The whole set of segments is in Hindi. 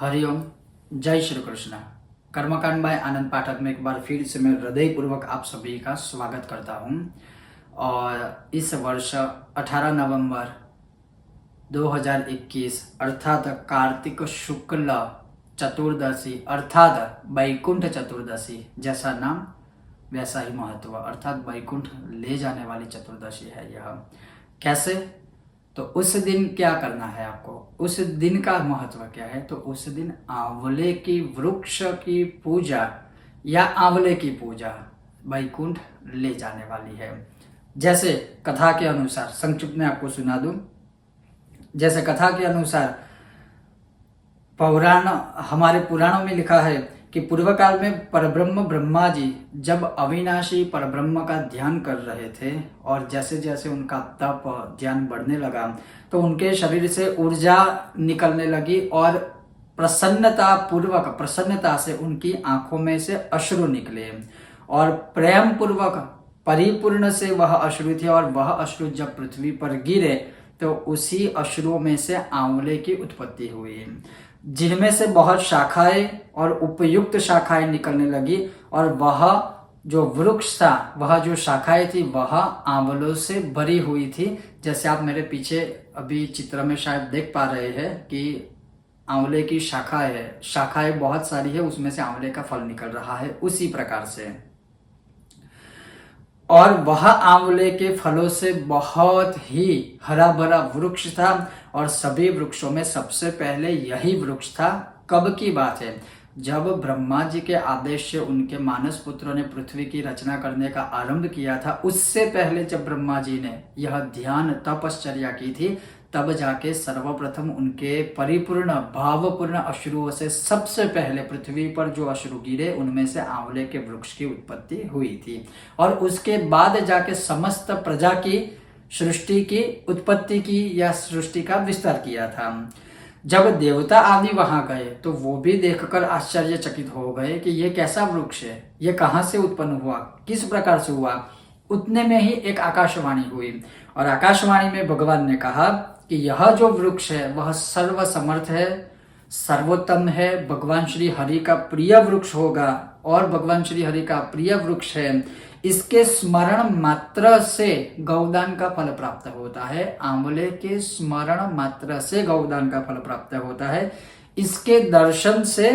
हरिओम। जय श्री कृष्ण। कर्मकांड बाय आनंद पाठक में एक बार फिर से मैं हृदय पूर्वक आप सभी का स्वागत करता हूं। और इस वर्ष 18 नवंबर 2021 अर्थात कार्तिक शुक्ल चतुर्दशी अर्थात वैकुंठ चतुर्दशी, जैसा नाम वैसा ही महत्व, अर्थात वैकुंठ ले जाने वाली चतुर्दशी है यह। कैसे? तो उस दिन क्या करना है आपको, उस दिन का महत्व क्या है? तो उस दिन आंवले की वृक्ष की पूजा या आंवले की पूजा वैकुंठ ले जाने वाली है। जैसे कथा के अनुसार संक्षिप्त में आपको सुना दूं। जैसे कथा के अनुसार हमारे पुराणों में लिखा है कि पूर्व काल में परब्रह्म ब्रह्मा जी जब अविनाशी परब्रह्म का ध्यान कर रहे थे और जैसे जैसे उनका तप ध्यान बढ़ने लगा तो उनके शरीर से ऊर्जा निकलने लगी और प्रसन्नता से उनकी आंखों में से अश्रु निकले और प्रेम पूर्वक परिपूर्ण से वह अश्रु थे और वह अश्रु जब पृथ्वी पर गिरे तो उसी अश्रुओं में से आंवले की उत्पत्ति हुई, जिनमें से बहुत शाखाएं और उपयुक्त शाखाएं निकलने लगी और वह जो वृक्ष था, वह जो शाखाएं थी वह आंवलों से भरी हुई थी। जैसे आप मेरे पीछे अभी चित्र में शायद देख पा रहे हैं कि आंवले की शाखाएं बहुत सारी है, उसमें से आंवले का फल निकल रहा है उसी प्रकार से। और वह आंवले के फलों से बहुत ही हरा भरा वृक्ष था और सभी वृक्षों में सबसे पहले यही वृक्ष था। कब की बात है? जब ब्रह्मा जी के आदेश से उनके मानस पुत्रों ने पृथ्वी की रचना करने का आरंभ किया था, उससे पहले जब ब्रह्मा जी ने यह ध्यान तपश्चर्या की थी तब जाके सर्वप्रथम उनके परिपूर्ण भावपूर्ण अश्रुओं से सबसे पहले पृथ्वी पर जो अश्रु गिरे उनमें से आंवले के वृक्ष की उत्पत्ति हुई थी। और उसके बाद जाके समस्त प्रजा की सृष्टि की उत्पत्ति की या सृष्टि का विस्तार किया था। जब देवता आदि वहां गए तो वो भी देखकर आश्चर्यचकित हो गए कि ये कैसा वृक्ष है, ये कहाँ से उत्पन्न हुआ, किस प्रकार से हुआ। उतने में ही एक आकाशवाणी हुई और आकाशवाणी में भगवान ने कहा कि यह जो वृक्ष है वह सर्वसमर्थ है, सर्वोत्तम है, भगवान श्री हरि का प्रिय वृक्ष होगा और भगवान श्री हरि का प्रिय वृक्ष है। इसके स्मरण मात्र से गौदान का फल प्राप्त होता है। आंवले के स्मरण मात्र से गौदान का फल प्राप्त होता है। इसके दर्शन से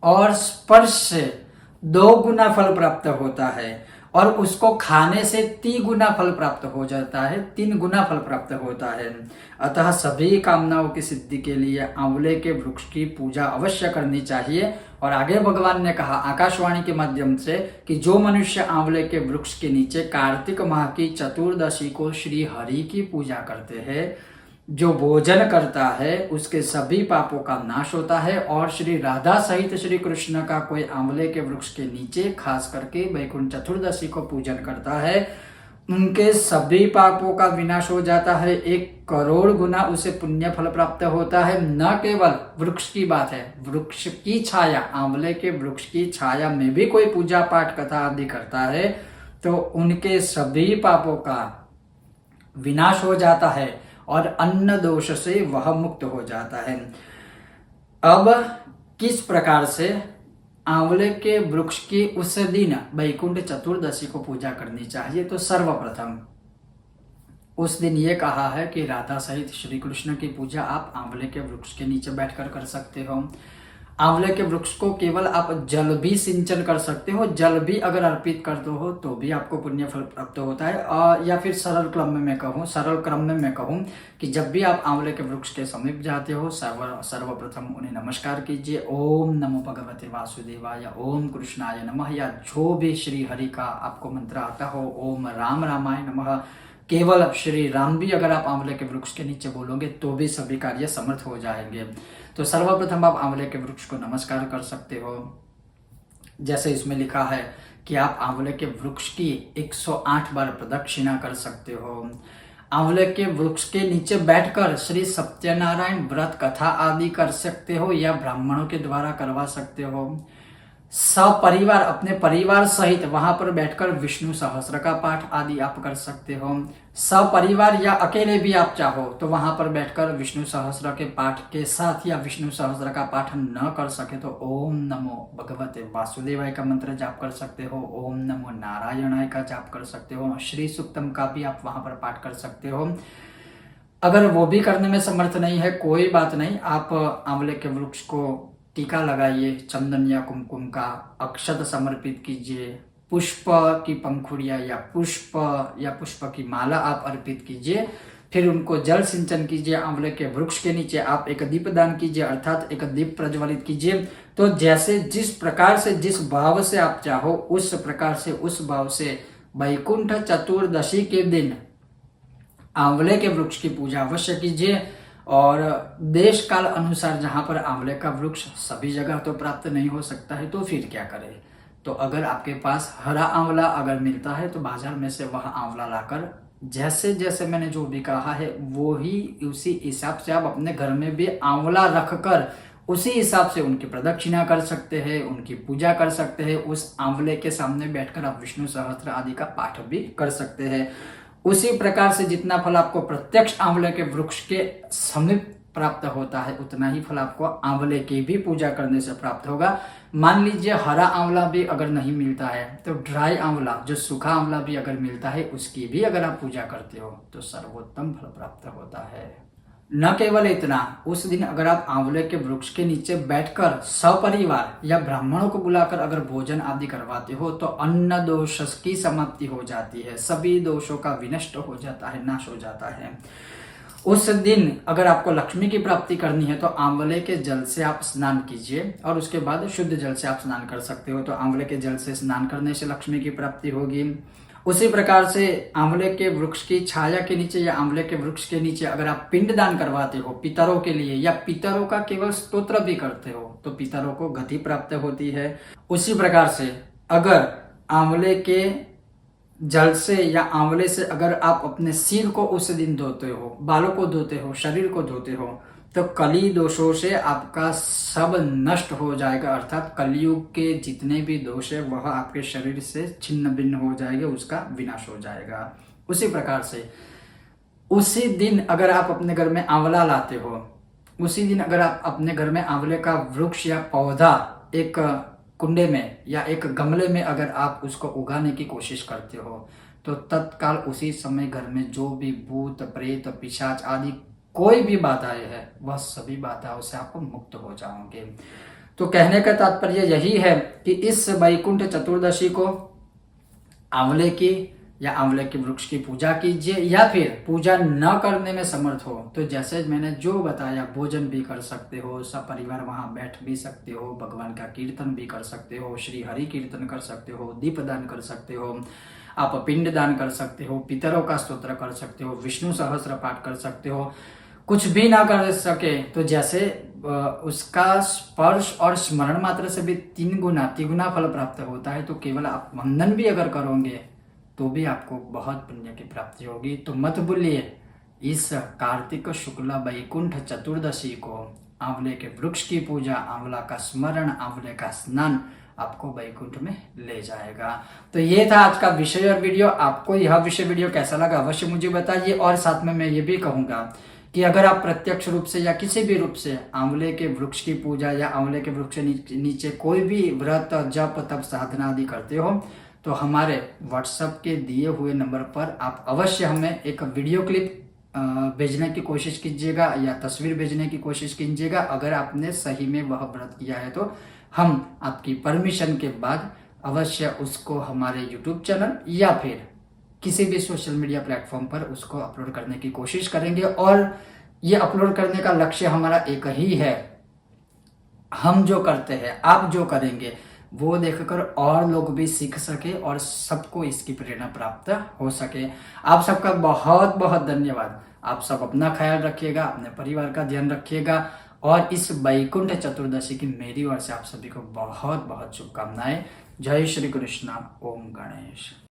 और स्पर्श से 2 गुना फल प्राप्त होता है और उसको खाने से 3 गुना फल प्राप्त हो जाता है, 3 गुना फल प्राप्त होता है। अतः सभी कामनाओं की सिद्धि के लिए आंवले के वृक्ष की पूजा अवश्य करनी चाहिए। और आगे भगवान ने कहा आकाशवाणी के माध्यम से कि जो मनुष्य आंवले के वृक्ष के नीचे कार्तिक माह की चतुर्दशी को श्री हरि की पूजा करते हैं, जो भोजन करता है उसके सभी पापों का नाश होता है। और श्री राधा सहित श्री कृष्ण का कोई आंवले के वृक्ष के नीचे खास करके वैकुंठ चतुर्दशी को पूजन करता है, उनके सभी पापों का विनाश हो जाता है। 1 करोड़ गुना उसे पुण्य फल प्राप्त होता है। न केवल वृक्ष की बात है, वृक्ष की छाया, आंवले के वृक्ष की छाया में भी कोई पूजा पाठ कथा आदि करता है तो उनके सभी पापों का विनाश हो जाता है और अन्न दोष से वह मुक्त हो जाता है। अब किस प्रकार से आंवले के वृक्ष की उस दिन वैकुंठ चतुर्दशी को पूजा करनी चाहिए? तो सर्वप्रथम उस दिन ये कहा है कि राधा सहित श्री कृष्ण की पूजा आप आंवले के वृक्ष के नीचे बैठकर कर सकते हो। आंवले के वृक्ष को केवल आप जल भी सिंचन कर सकते हो, जल भी अगर अर्पित करते हो तो भी आपको पुण्य फल प्राप्त होता है। या फिर सरल क्रम में मैं कहूँ कि जब भी आप आंवले के वृक्ष के समीप जाते हो सर्वप्रथम उन्हें नमस्कार कीजिए। ओम नमो भगवते वासुदेवाय, ओम कृष्णाय नमः, या जो भी श्री हरि का आपको मंत्र आता हो, ओम राम रामाय नमः। केवल श्री राम भी अगर आप आंवले के वृक्ष के नीचे बोलोगे तो भी सभी कार्य समर्थ हो जाएंगे। तो सर्वप्रथम आप आंवले के वृक्ष को नमस्कार कर सकते हो। जैसे इसमें लिखा है कि आप आंवले के वृक्ष की 108 बार प्रदक्षिणा कर सकते हो। आंवले के वृक्ष के नीचे बैठकर श्री सत्यनारायण व्रत कथा आदि कर सकते हो या ब्राह्मणों के द्वारा करवा सकते हो। सपरिवार अपने परिवार सहित वहां पर बैठकर विष्णु सहस्त्र का पाठ आदि आप कर सकते हो। सपरिवार या अकेले भी आप चाहो तो वहां पर बैठकर विष्णु सहस्त्र के पाठ के साथ या विष्णु सहस्त्र का पाठ न कर सके तो ओम नमो भगवते वासुदेवाय का मंत्र जाप कर सकते हो, ओम नमो नारायणाय का जाप कर सकते हो, श्री सूक्तम का भी आप वहां पर पाठ कर सकते हो। अगर वो भी करने में समर्थ नहीं है कोई बात नहीं, आप आंवले के वृक्ष को टीका लगाइए, चंदन या कुमकुम का अक्षत समर्पित कीजिए, पुष्प की पंखुड़ियां या पुष्प की माला आप अर्पित कीजिए, फिर उनको जल सिंचन कीजिए। आंवले के वृक्ष के नीचे आप एक दीप दान कीजिए, अर्थात एक दीप प्रज्वलित कीजिए। तो जैसे जिस प्रकार से जिस भाव से आप चाहो उस प्रकार से उस भाव से वैकुंठ चतुर्दशी के दिन आंवले के वृक्ष की पूजा अवश्य कीजिए। और देश काल अनुसार जहां पर आंवले का वृक्ष सभी जगह तो प्राप्त नहीं हो सकता है तो फिर क्या करें, तो अगर आपके पास हरा आंवला अगर मिलता है तो बाजार में से वह आंवला लाकर जैसे जैसे मैंने जो भी कहा है वो ही उसी हिसाब से आप अपने घर में भी आंवला रखकर उसी हिसाब से उनकी प्रदक्षिणा कर सकते हैं, उनकी पूजा कर सकते हैं। उस आंवले के सामने बैठकर आप विष्णु सहस्त्र आदि का पाठ भी कर सकते हैं। उसी प्रकार से जितना फल आपको प्रत्यक्ष आंवले के वृक्ष के समीप प्राप्त होता है उतना ही फल आपको आंवले की भी पूजा करने से प्राप्त होगा। मान लीजिए हरा आंवला भी अगर नहीं मिलता है तो ड्राई आंवला जो सूखा आंवला भी अगर मिलता है उसकी भी अगर आप पूजा करते हो तो सर्वोत्तम फल प्राप्त होता है। न केवल इतना, उस दिन अगर आप आंवले के वृक्ष के नीचे बैठकर सपरिवार या ब्राह्मणों को बुलाकर अगर भोजन आदि करवाते हो तो अन्न दोष की समाप्ति हो जाती है, सभी दोषों का विनष्ट हो जाता है, नाश हो जाता है। उस दिन अगर आपको लक्ष्मी की प्राप्ति करनी है तो आंवले के जल से आप स्नान कीजिए और उसके बाद शुद्ध जल से आप स्नान कर सकते हो। तो आंवले के जल से स्नान करने से लक्ष्मी की प्राप्ति होगी। उसी प्रकार से आंवले के वृक्ष की छाया के नीचे या आंवले के वृक्ष के नीचे अगर आप पिंड दान करवाते हो पितरों के लिए या पितरों का केवल स्तोत्र भी करते हो तो पितरों को गति प्राप्त होती है। उसी प्रकार से अगर आंवले के जल से या आंवले से अगर आप अपने सिर को उस दिन धोते हो, बालों को धोते हो, शरीर को धोते हो तो कली दोषों से आपका सब नष्ट हो जाएगा, अर्थात कलयुग के जितने भी दोष है वह आपके शरीर से छिन्न भिन्न हो जाएंगे, उसका विनाश हो जाएगा। उसी प्रकार से उसी दिन अगर आप अपने घर में आंवला लाते हो, उसी दिन अगर आप अपने घर में आंवले का वृक्ष या पौधा एक कुंडे में या एक गमले में अगर आप उसको उगाने की कोशिश करते हो तो तत्काल उसी समय घर में जो भी भूत प्रेत पिशाच आदि कोई भी बाधाएं है वह सभी बाधाओं से आप मुक्त हो जाओगे। तो कहने का तात्पर्य यही है कि इस वैकुंठ चतुर्दशी को आंवले की या आंवले के वृक्ष की पूजा कीजिए, या फिर पूजा न करने में समर्थ हो तो जैसे मैंने जो बताया भोजन भी कर सकते हो, सब परिवार वहां बैठ भी सकते हो, भगवान का कीर्तन भी कर सकते हो, श्री हरि कीर्तन कर सकते हो, दीप दान कर सकते हो, आप पिंड दान कर सकते हो, पितरों का स्तोत्र कर सकते हो, विष्णु सहस्त्र पाठ कर सकते हो। कुछ भी ना कर सके तो जैसे उसका स्पर्श और स्मरण मात्र से भी तिगुना फल प्राप्त होता है, तो केवल आप वंदन भी अगर करोगे तो भी आपको बहुत पुण्य की प्राप्ति होगी। तो मत भूलिए इस कार्तिक शुक्ल वैकुंठ चतुर्दशी को आंवले के वृक्ष की पूजा, आंवला का स्मरण, आंवले का स्नान आपको वैकुंठ में ले जाएगा। तो ये था आज का विषय और वीडियो। आपको यह विषय वीडियो कैसा लगा अवश्य मुझे बताइए। और साथ में मैं ये भी कहूंगा कि अगर आप प्रत्यक्ष रूप से या किसी भी रूप से आंवले के वृक्ष की पूजा या आंवले के वृक्ष नीचे कोई भी व्रत जप तप साधना आदि करते हो तो हमारे व्हाट्सएप के दिए हुए नंबर पर आप अवश्य हमें एक वीडियो क्लिप भेजने की कोशिश कीजिएगा या तस्वीर भेजने की कोशिश कीजिएगा। अगर आपने सही में वह व्रत किया है तो हम आपकी परमिशन के बाद अवश्य उसको हमारे यूट्यूब चैनल या फिर किसी भी सोशल मीडिया प्लेटफॉर्म पर उसको अपलोड करने की कोशिश करेंगे। और ये अपलोड करने का लक्ष्य हमारा एक ही है, हम जो करते हैं आप जो करेंगे वो देखकर और लोग भी सीख सके और सबको इसकी प्रेरणा प्राप्त हो सके। आप सबका बहुत बहुत धन्यवाद। आप सब अपना ख्याल रखिएगा, अपने परिवार का ध्यान रखिएगा और इस वैकुंठ चतुर्दशी की मेरी ओर से आप सभी को बहुत बहुत शुभकामनाएं। जय श्री कृष्ण। ओम गणेश।